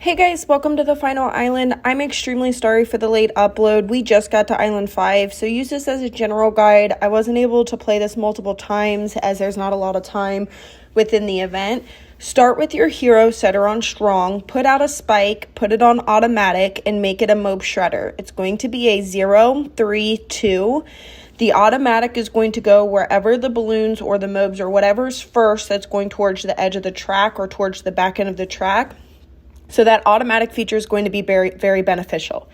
Hey guys, welcome to the final island. I'm extremely sorry for the late upload. We just got to Island 5, so use this as a general guide. I wasn't able to play this multiple times as there's not a lot of time within the event. Start with your hero, set her on strong, put out a spike, put it on automatic, and make it a mob shredder. It's going to be a 0, 3, 2. The automatic is going to go wherever the balloons or the mobs or whatever's first that's going towards the edge of the track or towards the back end of the track. So that automatic feature is going to be very, very beneficial.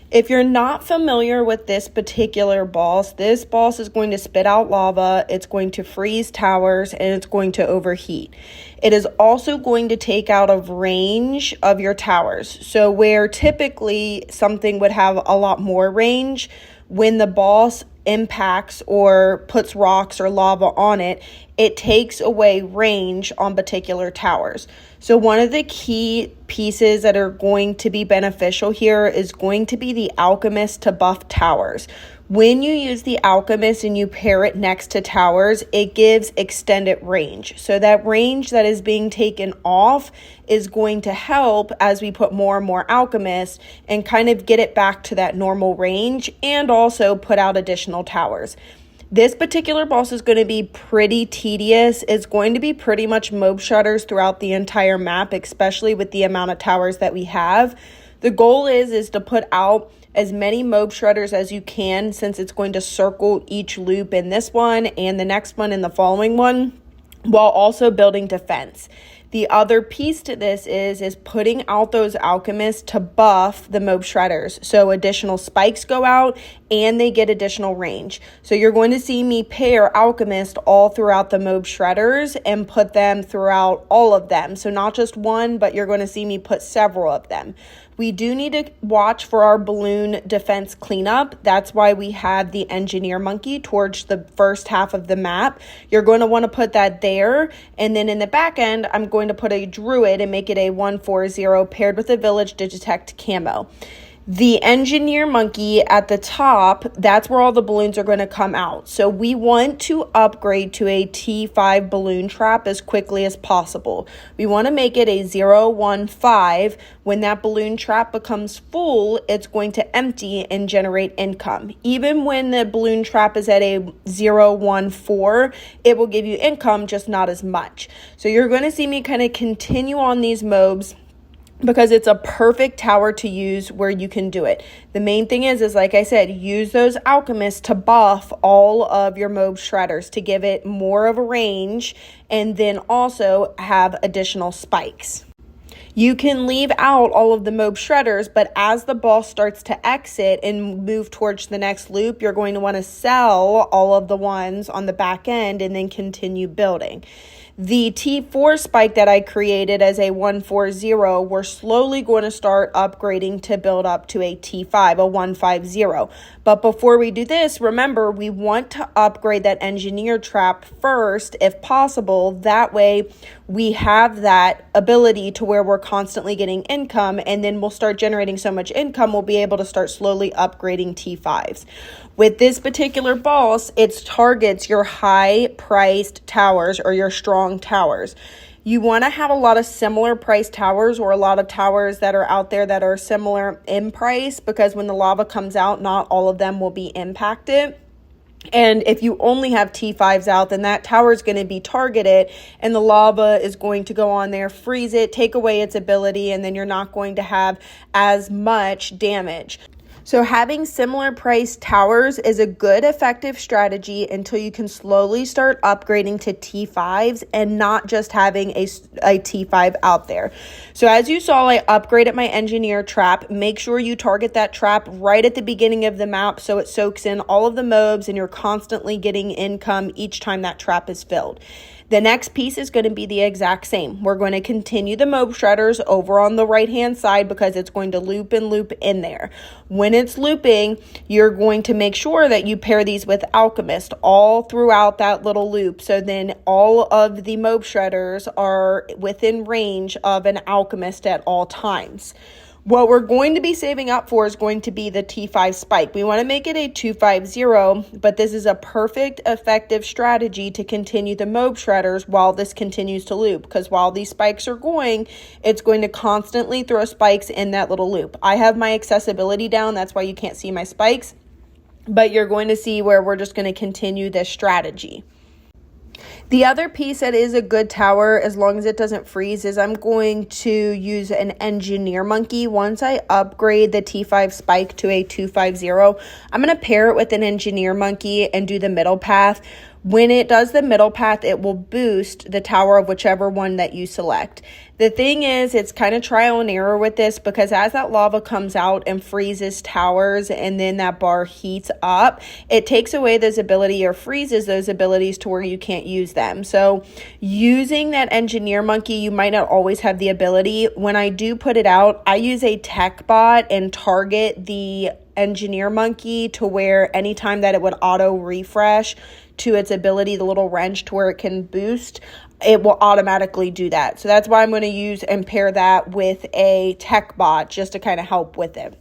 If you're not familiar with this particular boss is going to spit out lava, it's going to freeze towers, and it's going to overheat. It is also going to take out of range of your towers. So where typically something would have a lot more range, when the boss impacts or puts rocks or lava on it, it takes away range on particular towers. So one of the key pieces that are going to be beneficial here is going to be the alchemist to buff towers. When you use the alchemist and you pair it next to towers, it gives extended range. So that range that is being taken off is going to help as we put more and more alchemists and kind of get it back to that normal range and also put out additional towers. This particular boss is going to be pretty tedious. It's going to be pretty much mob shredders throughout the entire map, especially with the amount of towers that we have. The goal is to put out as many mob shredders as you can, since it's going to circle each loop in this one and the next one and the following one, while also building defense. The other piece to this is putting out those alchemists to buff the mob shredders. So additional spikes go out and they get additional range. So you're going to see me pair alchemist all throughout the mob shredders and put them throughout all of them. So not just one, but you're going to see me put several of them. We do need to watch for our balloon defense cleanup. That's why we have the engineer monkey towards the first half of the map. You're going to want to put that there. And then in the back end, I'm going to put a druid and make it a 140 paired with a village to detect camo. The engineer monkey at the top, that's where all the balloons are going to come out. So we want to upgrade to a T5 balloon trap as quickly as possible. We want to make it a 015. When that balloon trap becomes full, it's going to empty and generate income. Even when the balloon trap is at a 014, it will give you income, just not as much. So you're going to see me kind of continue on these mobs, because it's a perfect tower to use where you can do it. The main thing is like I said, use those alchemists to buff all of your mob shredders to give it more of a range, and then also have additional spikes. You can leave out all of the mob shredders, but as the boss starts to exit and move towards the next loop, you're going to want to sell all of the ones on the back end and then continue building. The T4 spike that I created as a 140, we're slowly going to start upgrading to build up to a T5, a 150. But before we do this, remember, we want to upgrade that engineer trap first, if possible. That way we have that ability to where we're constantly getting income, and then we'll start generating so much income, we'll be able to start slowly upgrading T5s. With this particular boss, it targets your high-priced towers or your strong towers. You want to have a lot of similar price towers, or a lot of towers that are out there that are similar in price, because when the lava comes out, not all of them will be impacted. And if you only have T5s out, then that tower is going to be targeted and the lava is going to go on there, freeze it, take away its ability, and then you're not going to have as much damage. So having similar priced towers is a good effective strategy until you can slowly start upgrading to T5s and not just having a T5 out there. So as you saw, I upgraded my engineer trap. Make sure you target that trap right at the beginning of the map so it soaks in all of the mobs and you're constantly getting income each time that trap is filled. The next piece is going to be the exact same. We're going to continue the mob shredders over on the right hand side because it's going to loop and loop in there. When it's looping, you're going to make sure that you pair these with alchemist all throughout that little loop. So then all of the mob shredders are within range of an alchemist at all times. What we're going to be saving up for is going to be the T5 spike. We want to make it a 250, but this is a perfect, effective strategy to continue the mob shredders while this continues to loop, because while these spikes are going, it's going to constantly throw spikes in that little loop. I have my accessibility down, that's why you can't see my spikes, but you're going to see where we're just going to continue this strategy. The other piece that is a good tower, as long as it doesn't freeze, is I'm going to use an engineer monkey. Once I upgrade the T5 spike to a 250, I'm going to pair it with an engineer monkey and do the middle path. When it does the middle path, it will boost the tower of whichever one that you select. The thing is, it's kind of trial and error with this, because as that lava comes out and freezes towers and then that bar heats up, it takes away those ability or freezes those abilities to where you can't use them. So using that engineer monkey, you might not always have the ability. When I do put it out, I use a tech bot and target the engineer monkey to where anytime that it would auto refresh to its ability, the little wrench to where it can boost, it will automatically do that. So that's why I'm going to use and pair that with a tech bot just to kind of help with it.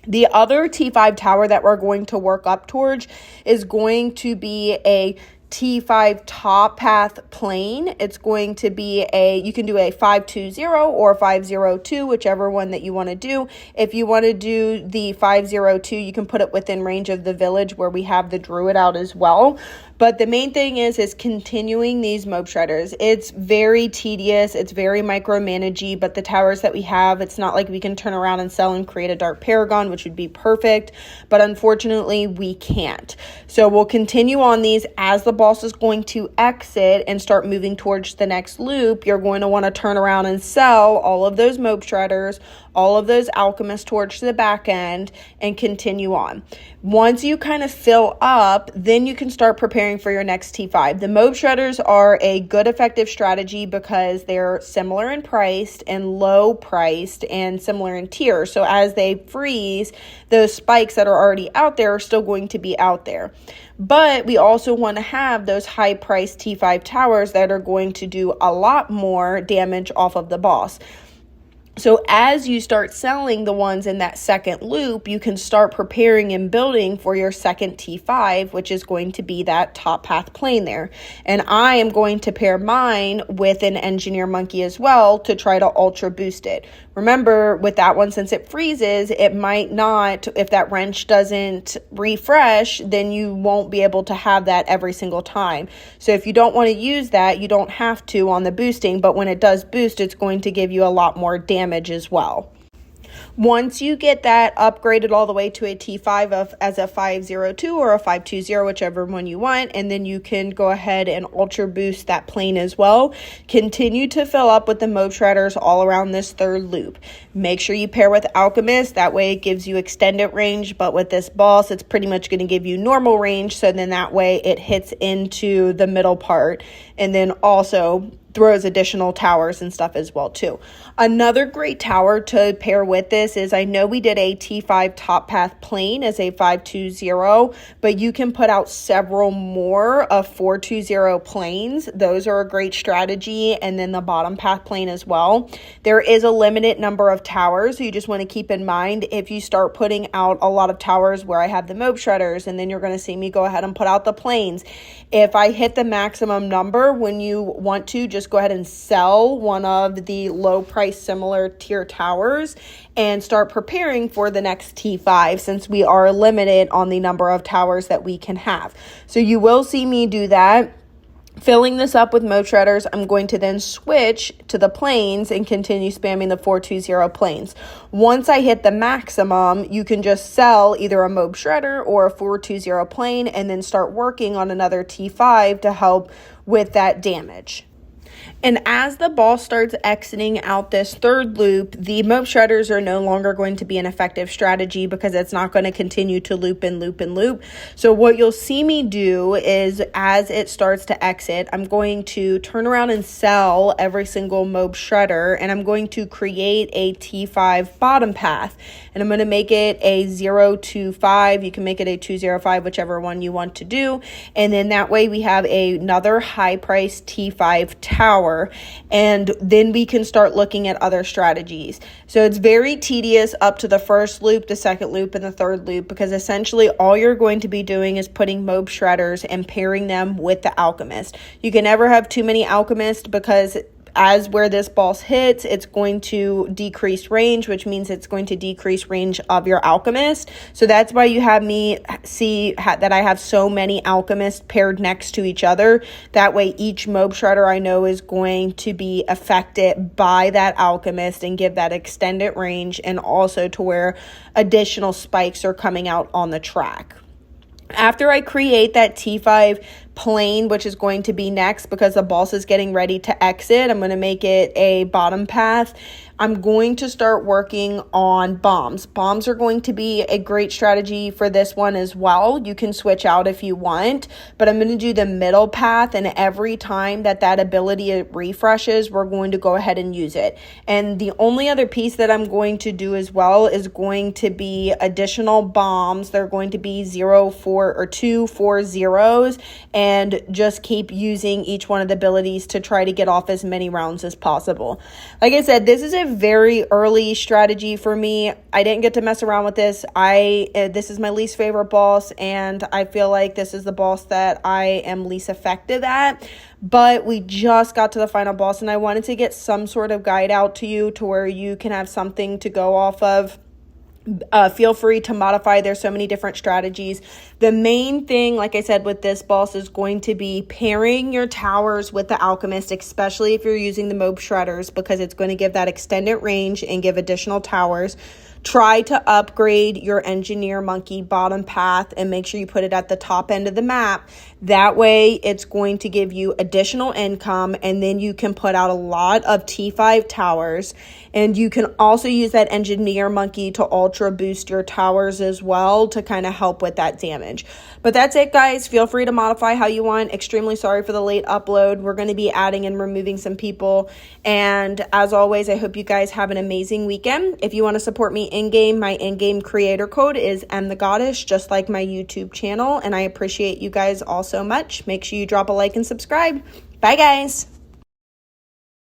The other T5 tower that we're going to work up towards is going to be a T5 top path plane. It's going to be you can do a 520 or 502, whichever one that you want to do. If you want to do the 502, you can put it within range of the village where we have the druid out as well. But the main thing is continuing these mob shredders. It's very tedious. It's very micromanagey, but the towers that we have, it's not like we can turn around and sell and create a dark paragon, which would be perfect. But unfortunately, we can't. So we'll continue on these. As the boss is going to exit and start moving towards the next loop, you're going to want to turn around and sell all of those mob shredders, all of those alchemists towards the back end, and continue on. Once you kind of fill up, then you can start preparing for your next T5. The mob shredders are a good effective strategy because they're similar in priced and low priced and similar in tier. So as they freeze, those spikes that are already out there are still going to be out there. But we also want to have those high priced T5 towers that are going to do a lot more damage off of the boss. So as you start selling the ones in that second loop, you can start preparing and building for your second T5, which is going to be that top path plane there. And I am going to pair mine with an engineer monkey as well to try to ultra boost it. Remember, with that one, since it freezes, it might not, if that wrench doesn't refresh, then you won't be able to have that every single time. So if you don't want to use that, you don't have to on the boosting, but when it does boost, it's going to give you a lot more damage as well. Once you get that upgraded all the way to a T5 as a 502 or a 520, whichever one you want, and then you can go ahead and ultra boost that plane as well. Continue to fill up with the mob shredders all around this third loop. Make sure you pair with alchemist, that way it gives you extended range, but with this boss, it's pretty much going to give you normal range, so then that way it hits into the middle part, and then also throws additional towers and stuff as well too. Another great tower to pair with this is, I know we did a T5 top path plane as a 520, but you can put out several more of 420 planes. Those are a great strategy, and then the bottom path plane as well. There is a limited number of towers, so you just want to keep in mind if you start putting out a lot of towers where I have the mob shredders, and then you're going to see me go ahead and put out the planes. If I hit the maximum number, when you want to, just go ahead and sell one of the low price similar tier towers and start preparing for the next T5, since we are limited on the number of towers that we can have. So you will see me do that. Filling this up with mob shredders, I'm going to then switch to the planes and continue spamming the 420 planes. Once I hit the maximum, you can just sell either a mob shredder or a 420 plane and then start working on another T5 to help with that damage. And as the boss starts exiting out this third loop, the mob shredders are no longer going to be an effective strategy because it's not going to continue to loop and loop and loop. So what you'll see me do is, as it starts to exit, I'm going to turn around and sell every single mob shredder, and I'm going to create a T5 bottom path. And I'm going to make it a 025. You can make it a 205, whichever one you want to do. And then that way we have another high price T5 tower 4, and then we can start looking at other strategies. So it's very tedious up to the first loop, the second loop, and the third loop, because essentially all you're going to be doing is putting mob shredders and pairing them with the alchemist. You can never have too many alchemists, because as where this boss hits, it's going to decrease range, which means it's going to decrease range of your alchemist. So that's why you have me see that I have so many alchemists paired next to each other. That way each mob shredder I know is going to be affected by that alchemist and give that extended range, and also to where additional spikes are coming out on the track. After I create that T5 plane, which is going to be next because the boss is getting ready to exit, I'm going to make it a bottom path. I'm going to start working on bombs. Bombs are going to be a great strategy for this one as well. You can switch out if you want, but I'm going to do the middle path, and every time that ability refreshes, we're going to go ahead and use it. And the only other piece that I'm going to do as well is going to be additional bombs. They're going to be 0, 4, or 2, 4 zeros, and just keep using each one of the abilities to try to get off as many rounds as possible. Like I said, this is a very early strategy for me. I didn't get to mess around with this. This is my least favorite boss, and I feel like this is the boss that I am least effective at. But we just got to the final boss, and I wanted to get some sort of guide out to you to where you can have something to go off of. Feel free to modify. There's so many different strategies. The main thing, like I said, with this boss is going to be pairing your towers with the alchemist, especially if you're using the mob shredders, because it's going to give that extended range and give additional towers. Try to upgrade your engineer monkey bottom path and make sure you put it at the top end of the map. That way it's going to give you additional income, and then you can put out a lot of T5 towers. And you can also use that engineer monkey to ultra boost your towers as well to kind of help with that damage. But that's it, guys. Feel free to modify how you want. Extremely sorry for the late upload. We're going to be adding and removing some people. And as always, I hope you guys have an amazing weekend. If you want to support me in-game, my in-game creator code is mthegoddess, just like my YouTube channel. And I appreciate you guys all so much. Make sure you drop a like and subscribe. Bye, guys.